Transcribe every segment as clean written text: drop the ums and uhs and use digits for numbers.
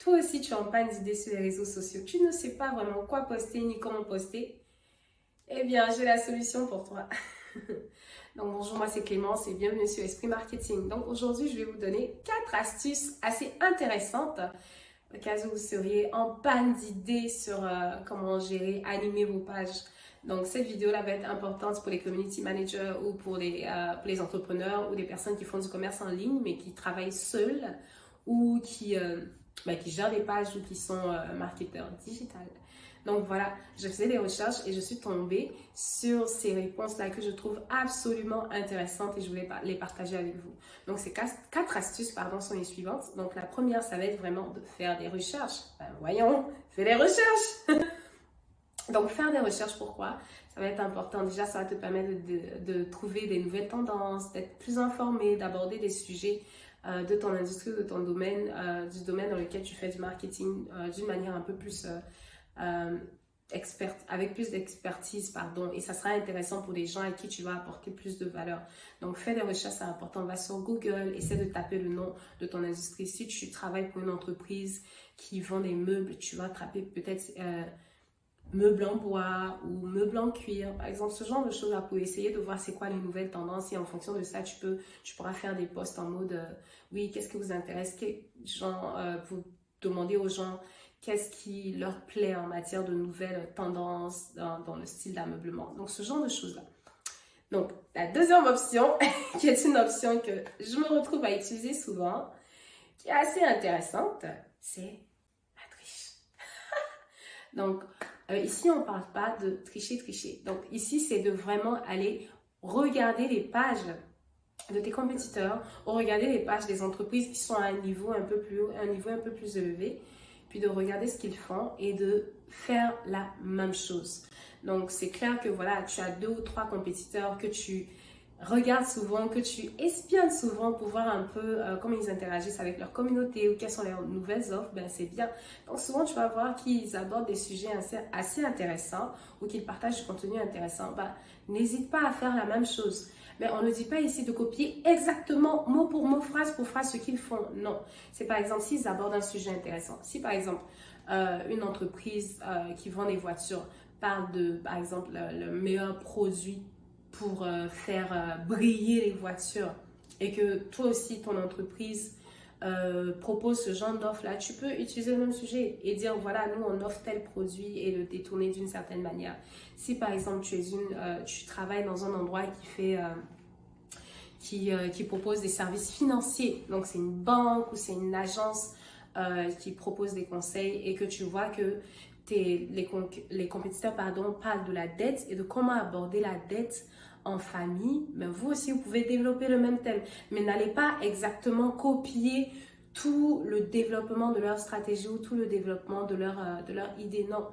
toi aussi tu es en panne d'idées sur les réseaux sociaux, tu ne sais pas vraiment quoi poster ni comment poster, eh bien j'ai la solution pour toi. Donc bonjour, moi c'est Clémence et bienvenue sur Esprit Marketing. Donc aujourd'hui je vais vous donner 4 astuces assez intéressantes au cas où vous seriez en panne d'idées sur comment gérer, animer vos pages. Donc cette vidéo-là va être importante pour les community managers ou pour les entrepreneurs ou les personnes qui font du commerce en ligne mais qui travaillent seuls ou qui gèrent des pages ou qui sont marketeurs digital. Donc voilà, je faisais des recherches et je suis tombée sur ces réponses-là que je trouve absolument intéressantes et je voulais les partager avec vous. Donc ces 4 astuces sont les suivantes. Donc la première, ça va être vraiment de faire des recherches. Voyons, fais des recherches. Donc faire des recherches, pourquoi? Ça va être important. Déjà, ça va te permettre de trouver des nouvelles tendances, d'être plus informé, d'aborder des sujets de ton industrie, de ton domaine, du domaine dans lequel tu fais du marketing d'une manière un peu plus avec plus d'expertise, et ça sera intéressant pour les gens à qui tu vas apporter plus de valeur. Donc, fais des recherches, c'est important. Va sur Google, essaie de taper le nom de ton industrie. Si tu travailles pour une entreprise qui vend des meubles, tu vas taper peut-être meubles en bois ou meubles en cuir, par exemple, ce genre de choses là pour essayer de voir c'est quoi les nouvelles tendances et en fonction de ça, tu pourras faire des posts en mode oui, qu'est-ce que vous intéresse, vous demander aux gens qu'est-ce qui leur plaît en matière de nouvelles tendances dans le style d'ameublement. Donc, ce genre de choses-là. Donc, la deuxième option, qui est une option que je me retrouve à utiliser souvent, qui est assez intéressante, c'est la triche. Donc, ici, on ne parle pas de tricher. Donc, ici, c'est de vraiment aller regarder les pages de tes compétiteurs ou regarder les pages des entreprises qui sont à un niveau un peu plus haut, un niveau un peu plus élevé, puis de regarder ce qu'ils font et de faire la même chose. Donc, c'est clair que voilà, tu as 2 ou 3 compétiteurs que tu regardes souvent, que tu espionnes souvent pour voir un peu comment ils interagissent avec leur communauté ou quelles sont leurs nouvelles offres, ben c'est bien. Donc, souvent, tu vas voir qu'ils abordent des sujets assez intéressants ou qu'ils partagent du contenu intéressant. Ben, n'hésite pas à faire la même chose. Mais on ne dit pas ici de copier exactement mot pour mot, phrase pour phrase ce qu'ils font. Non. C'est par exemple s'ils abordent un sujet intéressant. Si par exemple une entreprise qui vend des voitures parle de par exemple le meilleur produit pour faire briller les voitures et que toi aussi ton entreprise propose ce genre d'offre-là, tu peux utiliser le même sujet et dire voilà, nous on offre tel produit et le détourner d'une certaine manière. Si par exemple tu travailles dans un endroit qui propose des services financiers, donc c'est une banque ou c'est une agence qui propose des conseils et que tu vois que les compétiteurs parlent de la dette et de comment aborder la dette en famille, mais vous aussi vous pouvez développer le même thème, mais n'allez pas exactement copier tout le développement de leur stratégie ou tout le développement de leur idée. Non,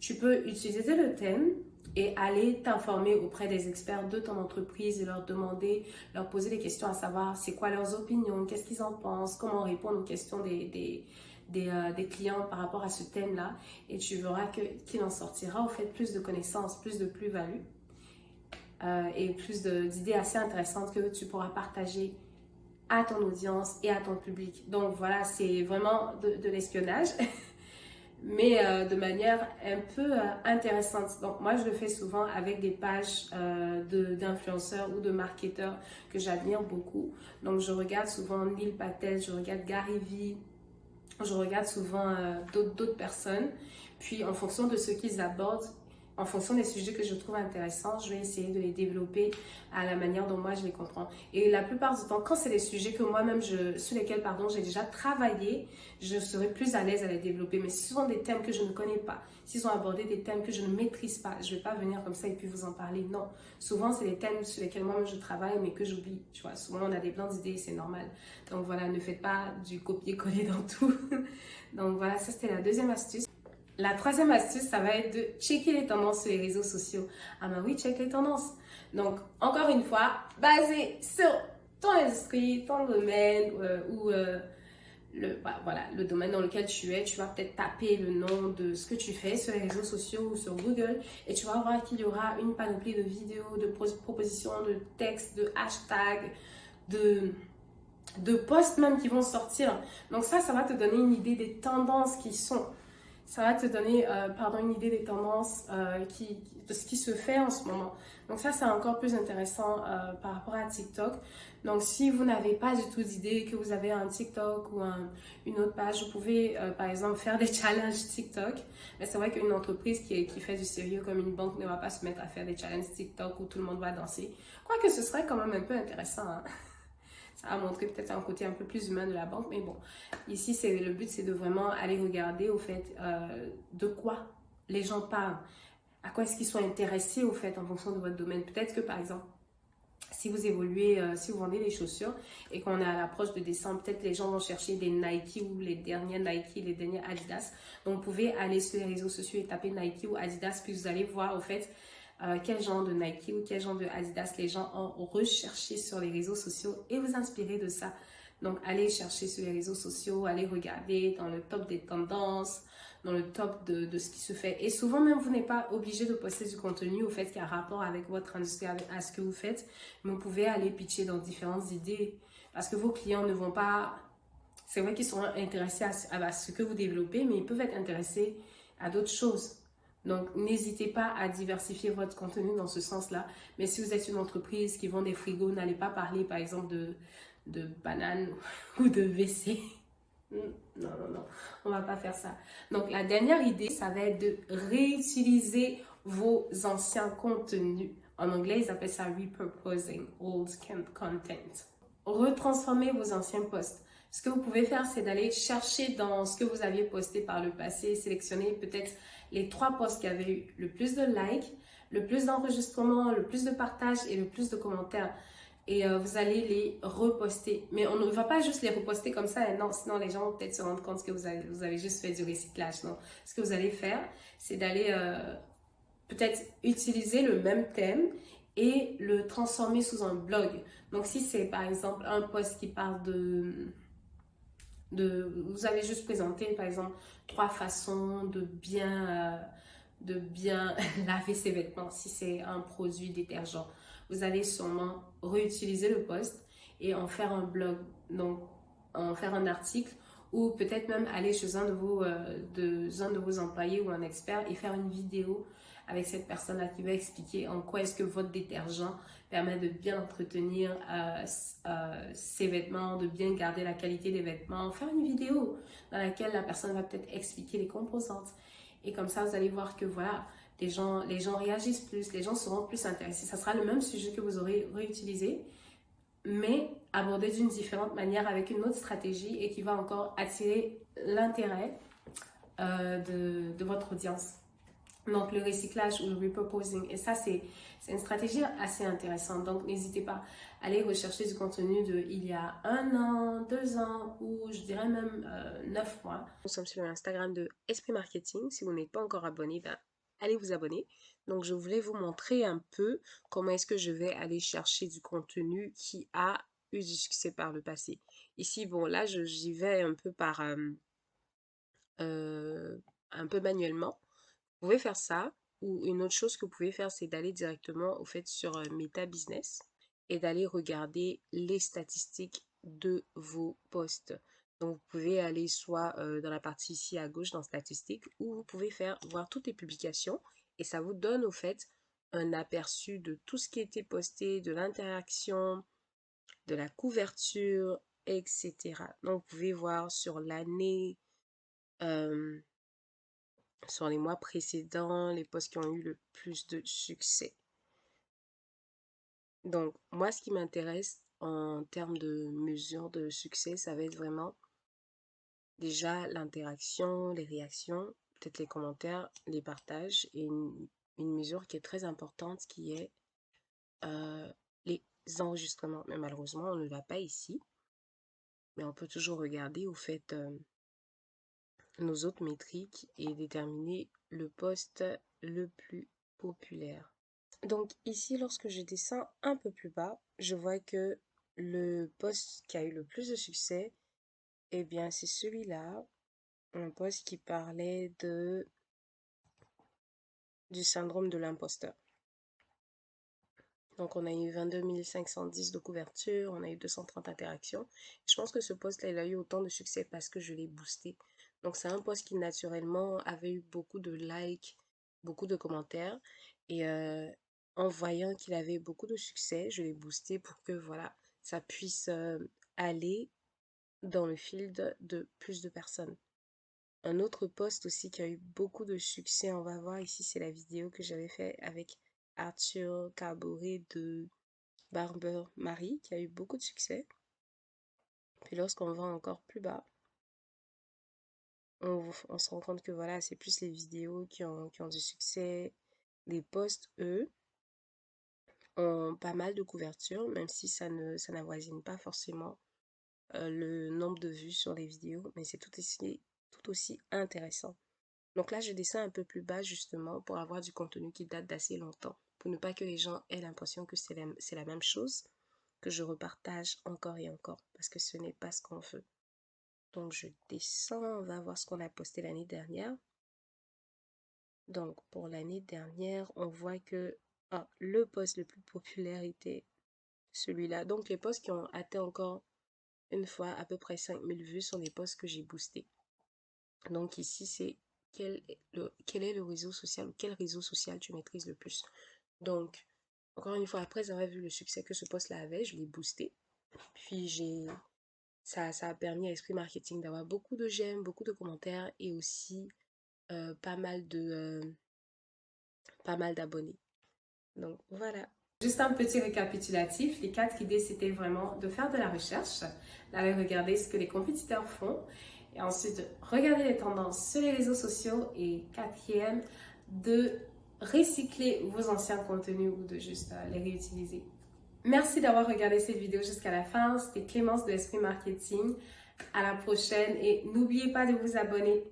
tu peux utiliser le thème et aller t'informer auprès des experts de ton entreprise et leur poser des questions à savoir c'est quoi leurs opinions, qu'est-ce qu'ils en pensent, comment répondre aux questions des clients par rapport à ce thème-là, et tu verras qu'il en sortira au fait plus de connaissances, plus de plus-value et plus d'idées assez intéressantes que tu pourras partager à ton audience et à ton public. Donc voilà, c'est vraiment de l'espionnage, mais de manière un peu intéressante. Donc moi, je le fais souvent avec des pages d'influenceurs ou de marketeurs que j'admire beaucoup. Donc je regarde souvent Neil Patel, je regarde Gary Vee, je regarde souvent d'autres personnes. Puis en fonction de ce qu'ils abordent, en fonction des sujets que je trouve intéressants, je vais essayer de les développer à la manière dont moi je les comprends. Et la plupart du temps, quand c'est des sujets que moi-même, sur lesquels j'ai déjà travaillé, je serai plus à l'aise à les développer. Mais si ce sont des thèmes que je ne connais pas, s'ils ont abordé des thèmes que je ne maîtrise pas, je ne vais pas venir comme ça et puis vous en parler. Non, souvent c'est des thèmes sur lesquels moi-même je travaille mais que j'oublie. Tu vois, souvent on a des blancs d'idées, c'est normal. Donc voilà, ne faites pas du copier-coller dans tout. Donc voilà, ça c'était la deuxième astuce. La troisième astuce, ça va être de checker les tendances sur les réseaux sociaux. Ah ben oui, check les tendances. Donc, encore une fois, basé sur ton industrie, ton domaine le domaine dans lequel tu es, tu vas peut-être taper le nom de ce que tu fais sur les réseaux sociaux ou sur Google et tu vas voir qu'il y aura une panoplie de vidéos, de propositions, de textes, de hashtags, de posts même qui vont sortir. Donc ça va te donner une idée des tendances qui sont. Ça va te donner, une idée des tendances de ce qui se fait en ce moment. Donc ça, c'est encore plus intéressant par rapport à TikTok. Donc si vous n'avez pas du tout d'idée, que vous avez un TikTok ou une autre page, vous pouvez par exemple faire des challenges TikTok. Mais c'est vrai qu'une entreprise qui fait du sérieux comme une banque ne va pas se mettre à faire des challenges TikTok où tout le monde va danser. Quoique ce serait quand même un peu intéressant, hein. Ça a montré peut-être un côté un peu plus humain de la banque, mais bon, ici, le but, c'est de vraiment aller regarder au fait de quoi les gens parlent, à quoi est-ce qu'ils sont intéressés au fait en fonction de votre domaine. Peut-être que par exemple, si vous évoluez, si vous vendez des chaussures et qu'on est à l'approche de décembre, peut-être les gens vont chercher des Nike ou les derniers Nike, les derniers Adidas. Donc, vous pouvez aller sur les réseaux sociaux et taper Nike ou Adidas, puis vous allez voir au fait quel genre de Nike ou quel genre de Adidas les gens ont recherché sur les réseaux sociaux et vous inspirer de ça. Donc, allez chercher sur les réseaux sociaux, allez regarder dans le top des tendances, dans le top de ce qui se fait. Et souvent, même, vous n'êtes pas obligé de poster du contenu au fait qui a rapport avec votre industrie, à ce que vous faites, mais vous pouvez aller pitcher dans différentes idées parce que vos clients ne vont pas... C'est vrai qu'ils sont intéressés à ce que vous développez, mais ils peuvent être intéressés à d'autres choses. Donc, n'hésitez pas à diversifier votre contenu dans ce sens-là. Mais si vous êtes une entreprise qui vend des frigos, n'allez pas parler, par exemple, de bananes ou de WC. Non, non, non, on va pas faire ça. Donc, la dernière idée, ça va être de réutiliser vos anciens contenus. En anglais, ils appellent ça repurposing old content. Retransformer vos anciens posts. Ce que vous pouvez faire, c'est d'aller chercher dans ce que vous aviez posté par le passé, sélectionner peut-être les 3 posts qui avaient eu le plus de likes, le plus d'enregistrements, le plus de partages et le plus de commentaires. Et vous allez les reposter. Mais on ne va pas juste les reposter comme ça, non, sinon les gens vont peut-être se rendre compte que vous avez juste fait du recyclage. Non. Ce que vous allez faire, c'est d'aller peut-être utiliser le même thème et le transformer sous un blog. Donc si c'est par exemple un post qui parle vous avez juste présenté par exemple 3 façons de bien laver ses vêtements si c'est un produit détergent. Vous allez sûrement réutiliser le post et en faire un blog, donc en faire un article ou peut-être même aller chez un de vos employés ou un expert et faire une vidéo avec cette personne-là qui va expliquer en quoi est-ce que votre détergent permet de bien entretenir ses vêtements, de bien garder la qualité des vêtements. Faire une vidéo dans laquelle la personne va peut-être expliquer les composantes. Et comme ça, vous allez voir que voilà, les gens réagissent plus, les gens seront plus intéressés. Ça sera le même sujet que vous aurez réutilisé, mais abordé d'une différente manière avec une autre stratégie et qui va encore attirer l'intérêt de votre audience. Donc, le recyclage ou le repurposing. Et ça, c'est une stratégie assez intéressante. Donc, n'hésitez pas à aller rechercher du contenu de il y a 1 an, 2 ans ou je dirais même 9 mois. Nous sommes sur Instagram de Esprit Marketing. Si vous n'êtes pas encore abonné, ben, allez vous abonner. Donc, je voulais vous montrer un peu comment est-ce que je vais aller chercher du contenu qui a eu du succès par le passé. Ici, bon, là, j'y vais un peu un peu manuellement. Vous pouvez faire ça, ou une autre chose que vous pouvez faire, c'est d'aller directement au fait sur Meta Business et d'aller regarder les statistiques de vos posts. Donc, vous pouvez aller soit dans la partie ici à gauche dans statistiques, ou vous pouvez voir toutes les publications et ça vous donne au fait un aperçu de tout ce qui a été posté, de l'interaction, de la couverture, etc. Donc, vous pouvez voir sur l'année, euh, sur les mois précédents, les posts qui ont eu le plus de succès. Donc, moi, ce qui m'intéresse en termes de mesure de succès, ça va être vraiment déjà l'interaction, les réactions, peut-être les commentaires, les partages et une mesure qui est très importante qui est euh, les enregistrements. Mais malheureusement, on ne l'a pas ici, mais on peut toujours regarder au fait nos autres métriques et déterminer le post le plus populaire. Donc ici, lorsque je descends un peu plus bas, je vois que le post qui a eu le plus de succès, eh bien c'est celui-là, un post qui parlait du syndrome de l'imposteur. Donc, on a eu 22 510 de couverture, on a eu 230 interactions. Je pense que ce post-là, il a eu autant de succès parce que je l'ai boosté. Donc, c'est un post qui naturellement avait eu beaucoup de likes, beaucoup de commentaires. Et en voyant qu'il avait beaucoup de succès, je l'ai boosté pour que, voilà, ça puisse aller dans le field de plus de personnes. Un autre post aussi qui a eu beaucoup de succès, on va voir ici, c'est la vidéo que j'avais fait avec Arthur Carboré de Barber Marie, qui a eu beaucoup de succès. Puis lorsqu'on va encore plus bas, on se rend compte que voilà, c'est plus les vidéos qui ont du succès. Les posts, eux, ont pas mal de couverture, même si ça n'avoisine pas forcément le nombre de vues sur les vidéos, mais c'est tout aussi intéressant. Donc là, je descends un peu plus bas justement pour avoir du contenu qui date d'assez longtemps, pour ne pas que les gens aient l'impression que c'est la même chose, que je repartage encore et encore, parce que ce n'est pas ce qu'on veut. Donc je descends, on va voir ce qu'on a posté l'année dernière. Donc pour l'année dernière, on voit que le post le plus populaire était celui-là. Donc les posts qui ont atteint encore une fois à peu près 5000 vues sont les posts que j'ai boostés. Donc ici, c'est quel est le réseau social ou quel réseau social tu maîtrises le plus. Donc, encore une fois, après avoir vu le succès que ce post-là avait, je l'ai boosté. Puis ça a permis à Esprit Marketing d'avoir beaucoup de j'aime, beaucoup de commentaires et aussi pas mal d'abonnés. Donc voilà. Juste un petit récapitulatif. Les 4 idées, c'était vraiment de faire de la recherche, d'aller regarder ce que les compétiteurs font et ensuite regarder les tendances sur les réseaux sociaux et quatrième, de recycler vos anciens contenus ou de juste les réutiliser. Merci d'avoir regardé cette vidéo jusqu'à la fin. C'était Clémence de Esprit Marketing. À la prochaine et n'oubliez pas de vous abonner.